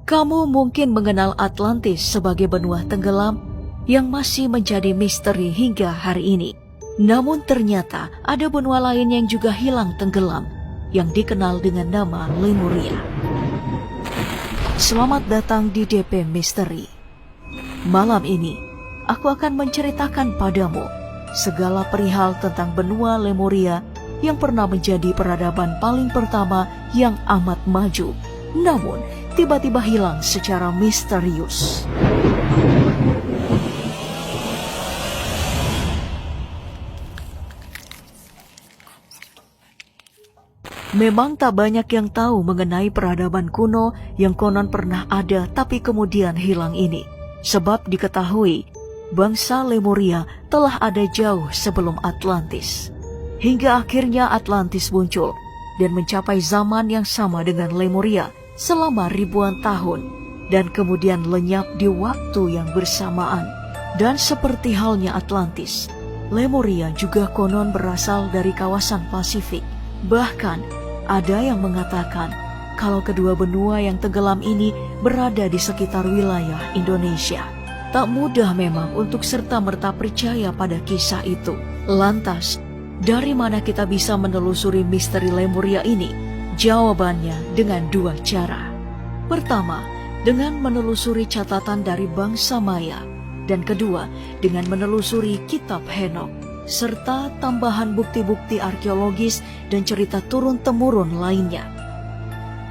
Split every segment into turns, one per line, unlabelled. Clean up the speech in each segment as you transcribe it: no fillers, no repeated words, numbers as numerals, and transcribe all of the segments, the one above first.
Kamu mungkin mengenal Atlantis sebagai benua tenggelam yang masih menjadi misteri hingga hari ini. Namun ternyata ada benua lain yang juga hilang tenggelam yang dikenal dengan nama Lemuria. Selamat datang di DP Misteri. Malam ini, aku akan menceritakan padamu segala perihal tentang benua Lemuria yang pernah menjadi peradaban paling pertama yang amat maju, namun tiba-tiba hilang secara misterius. Memang tak banyak yang tahu mengenai peradaban kuno yang konon pernah ada tapi kemudian hilang ini. Sebab diketahui, bangsa Lemuria telah ada jauh sebelum Atlantis. Hingga akhirnya Atlantis muncul dan mencapai zaman yang sama dengan Lemuria selama ribuan tahun dan kemudian lenyap di waktu yang bersamaan. Dan seperti halnya Atlantis, Lemuria juga konon berasal dari kawasan Pasifik. Bahkan ada yang mengatakan kalau kedua benua yang tenggelam ini berada di sekitar wilayah Indonesia. Tak mudah memang untuk serta-merta percaya pada kisah itu. Lantas, dari mana kita bisa menelusuri misteri Lemuria ini? Jawabannya dengan dua cara. Pertama, dengan menelusuri catatan dari bangsa Maya. Dan kedua, dengan menelusuri kitab Henokh, serta tambahan bukti-bukti arkeologis dan cerita turun-temurun lainnya.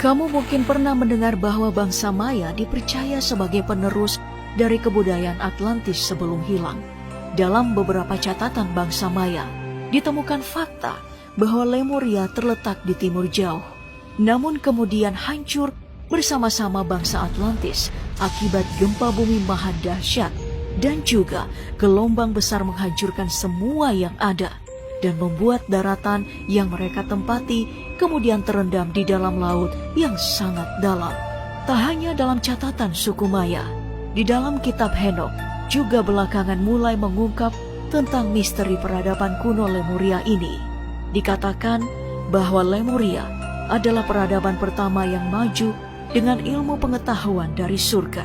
Kamu mungkin pernah mendengar bahwa bangsa Maya dipercaya sebagai penerus dari kebudayaan Atlantis sebelum hilang. Dalam beberapa catatan bangsa Maya, ditemukan fakta bahwa Lemuria terletak di timur jauh, namun kemudian hancur bersama-sama bangsa Atlantis akibat gempa bumi maha dahsyat dan juga gelombang besar menghancurkan semua yang ada dan membuat daratan yang mereka tempati kemudian terendam di dalam laut yang sangat dalam. Tak hanya dalam catatan suku Maya, di dalam kitab Henokh juga belakangan mulai mengungkap tentang misteri peradaban kuno Lemuria ini. Dikatakan bahwa Lemuria adalah peradaban pertama yang maju dengan ilmu pengetahuan dari surga.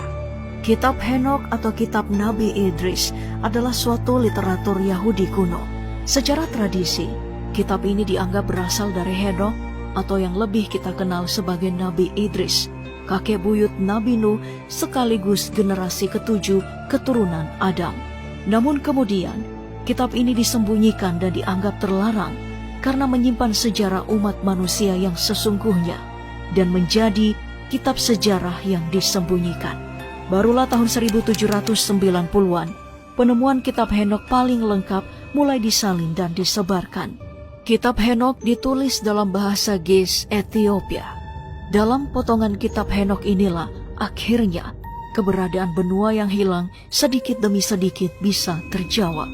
Kitab Henokh atau kitab Nabi Idris adalah suatu literatur Yahudi kuno. Secara tradisi, kitab ini dianggap berasal dari Henokh atau yang lebih kita kenal sebagai Nabi Idris, kakek buyut Nabi Nuh sekaligus generasi ketujuh keturunan Adam. Namun kemudian, kitab ini disembunyikan dan dianggap terlarang karena menyimpan sejarah umat manusia yang sesungguhnya dan menjadi kitab sejarah yang disembunyikan. Barulah tahun 1790-an, penemuan kitab Henokh paling lengkap mulai disalin dan disebarkan. Kitab Henokh ditulis dalam bahasa Ge'ez Ethiopia. Dalam potongan kitab Henokh inilah akhirnya keberadaan benua yang hilang sedikit demi sedikit bisa terjawab.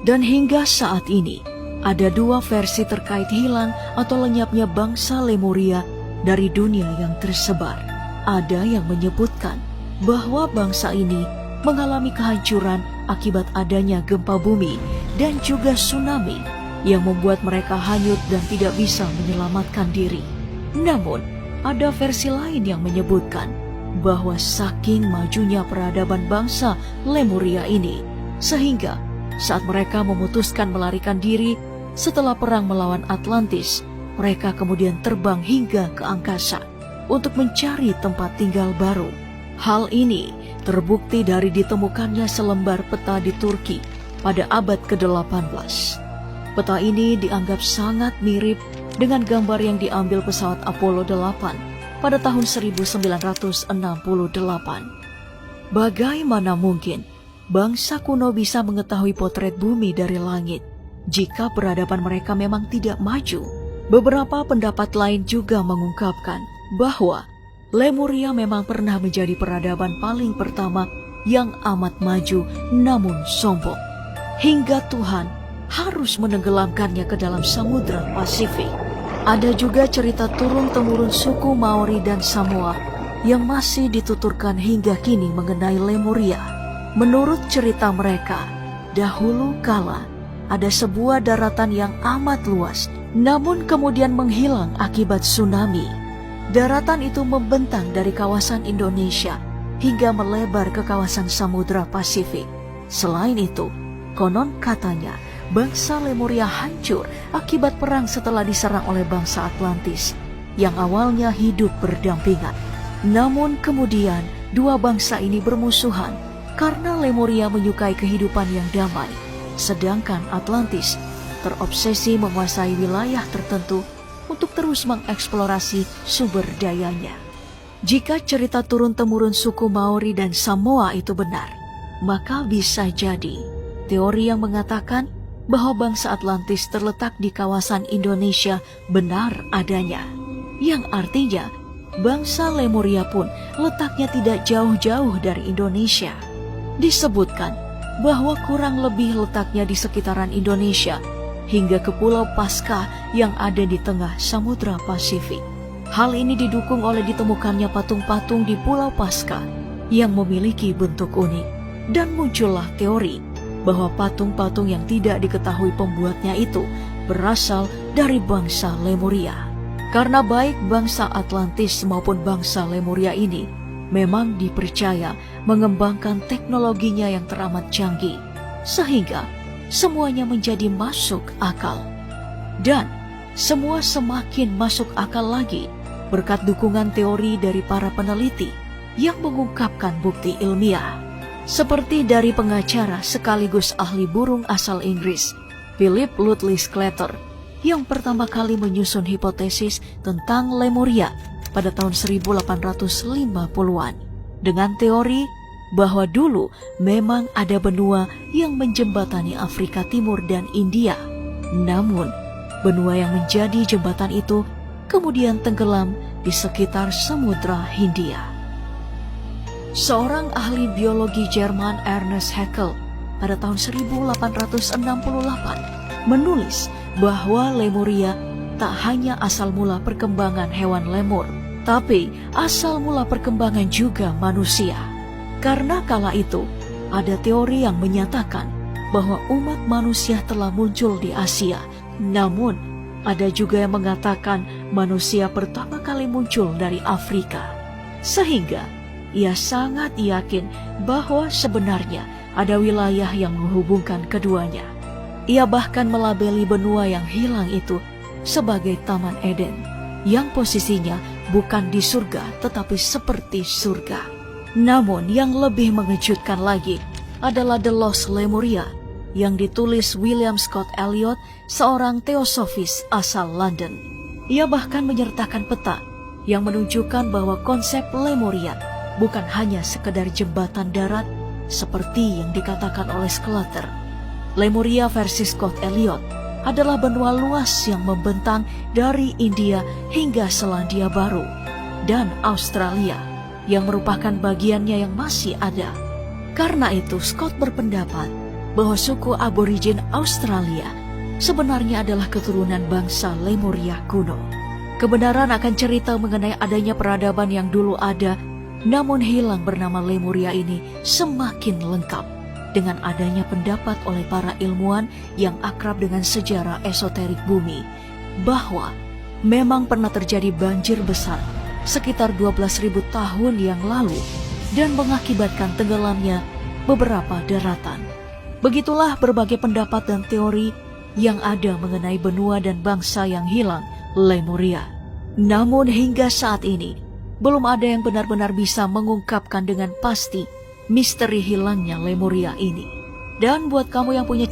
Dan hingga saat ini, ada dua versi terkait hilang atau lenyapnya bangsa Lemuria dari dunia yang tersebar. Ada yang menyebutkan bahwa bangsa ini mengalami kehancuran akibat adanya gempa bumi dan juga tsunami yang membuat mereka hanyut dan tidak bisa menyelamatkan diri. Namun, ada versi lain yang menyebutkan bahwa saking majunya peradaban bangsa Lemuria ini, sehingga saat mereka memutuskan melarikan diri setelah perang melawan Atlantis, mereka kemudian terbang hingga ke angkasa untuk mencari tempat tinggal baru. Hal ini terbukti dari ditemukannya selembar peta di Turki pada abad ke-18. Peta ini dianggap sangat mirip dengan gambar yang diambil pesawat Apollo 8 pada tahun 1968. Bagaimana mungkin bangsa kuno bisa mengetahui potret bumi dari langit jika peradaban mereka memang tidak maju? Beberapa pendapat lain juga mengungkapkan bahwa Lemuria memang pernah menjadi peradaban paling pertama yang amat maju namun sombong, hingga Tuhan harus menenggelamkannya ke dalam Samudra Pasifik. Ada juga cerita turun-temurun suku Maori dan Samoa yang masih dituturkan hingga kini mengenai Lemuria. Menurut cerita mereka, dahulu kala ada sebuah daratan yang amat luas, namun kemudian menghilang akibat tsunami. Daratan itu membentang dari kawasan Indonesia hingga melebar ke kawasan Samudra Pasifik. Selain itu, konon katanya bangsa Lemuria hancur akibat perang setelah diserang oleh bangsa Atlantis yang awalnya hidup berdampingan. Namun kemudian dua bangsa ini bermusuhan karena Lemuria menyukai kehidupan yang damai, sedangkan Atlantis terobsesi menguasai wilayah tertentu untuk terus mengeksplorasi sumber dayanya. Jika cerita turun-temurun suku Maori dan Samoa itu benar, maka bisa jadi teori yang mengatakan bahwa bangsa Atlantis terletak di kawasan Indonesia benar adanya, yang artinya bangsa Lemuria pun letaknya tidak jauh-jauh dari Indonesia. Disebutkan bahwa kurang lebih letaknya di sekitaran Indonesia hingga ke Pulau Paskah yang ada di tengah Samudra Pasifik. Hal ini didukung oleh ditemukannya patung-patung di Pulau Paskah yang memiliki bentuk unik, dan muncullah teori bahwa patung-patung yang tidak diketahui pembuatnya itu berasal dari bangsa Lemuria. Karena baik bangsa Atlantis maupun bangsa Lemuria ini memang dipercaya mengembangkan teknologinya yang teramat canggih, sehingga semuanya menjadi masuk akal. Dan semua semakin masuk akal lagi berkat dukungan teori dari para peneliti yang mengungkapkan bukti ilmiah. Seperti dari pengacara sekaligus ahli burung asal Inggris, Philip Lutley Sclater, yang pertama kali menyusun hipotesis tentang Lemuria pada tahun 1850-an dengan teori bahwa dulu memang ada benua yang menjembatani Afrika Timur dan India. Namun, benua yang menjadi jembatan itu kemudian tenggelam di sekitar Samudra Hindia. Seorang ahli biologi Jerman, Ernest Haeckel, pada tahun 1868 menulis bahwa Lemuria tak hanya asal mula perkembangan hewan lemur, tapi asal mula perkembangan juga manusia. Karena kala itu, ada teori yang menyatakan bahwa umat manusia telah muncul di Asia. Namun, ada juga yang mengatakan manusia pertama kali muncul dari Afrika. Sehingga, ia sangat yakin bahwa sebenarnya ada wilayah yang menghubungkan keduanya. Ia bahkan melabeli benua yang hilang itu sebagai Taman Eden, yang posisinya bukan di surga tetapi seperti surga. Namun yang lebih mengejutkan lagi adalah The Lost Lemuria yang ditulis William Scott Elliot, seorang teosofis asal London. Ia bahkan menyertakan peta yang menunjukkan bahwa konsep Lemuria bukan hanya sekedar jembatan darat seperti yang dikatakan oleh Sclater. Lemuria versi Scott Elliot adalah benua luas yang membentang dari India hingga Selandia Baru dan Australia yang merupakan bagiannya yang masih ada. Karena itu, Scott berpendapat bahwa suku aborigin Australia sebenarnya adalah keturunan bangsa Lemuria kuno. Kebenaran akan cerita mengenai adanya peradaban yang dulu ada namun hilang bernama Lemuria ini semakin lengkap dengan adanya pendapat oleh para ilmuwan yang akrab dengan sejarah esoterik bumi bahwa memang pernah terjadi banjir besar sekitar 12.000 tahun yang lalu dan mengakibatkan tenggelamnya beberapa daratan. Begitulah berbagai pendapat dan teori yang ada mengenai benua dan bangsa yang hilang Lemuria. Namun hingga saat ini belum ada yang benar-benar bisa mengungkapkan dengan pasti misteri hilangnya Lemuria ini. Dan buat kamu yang punya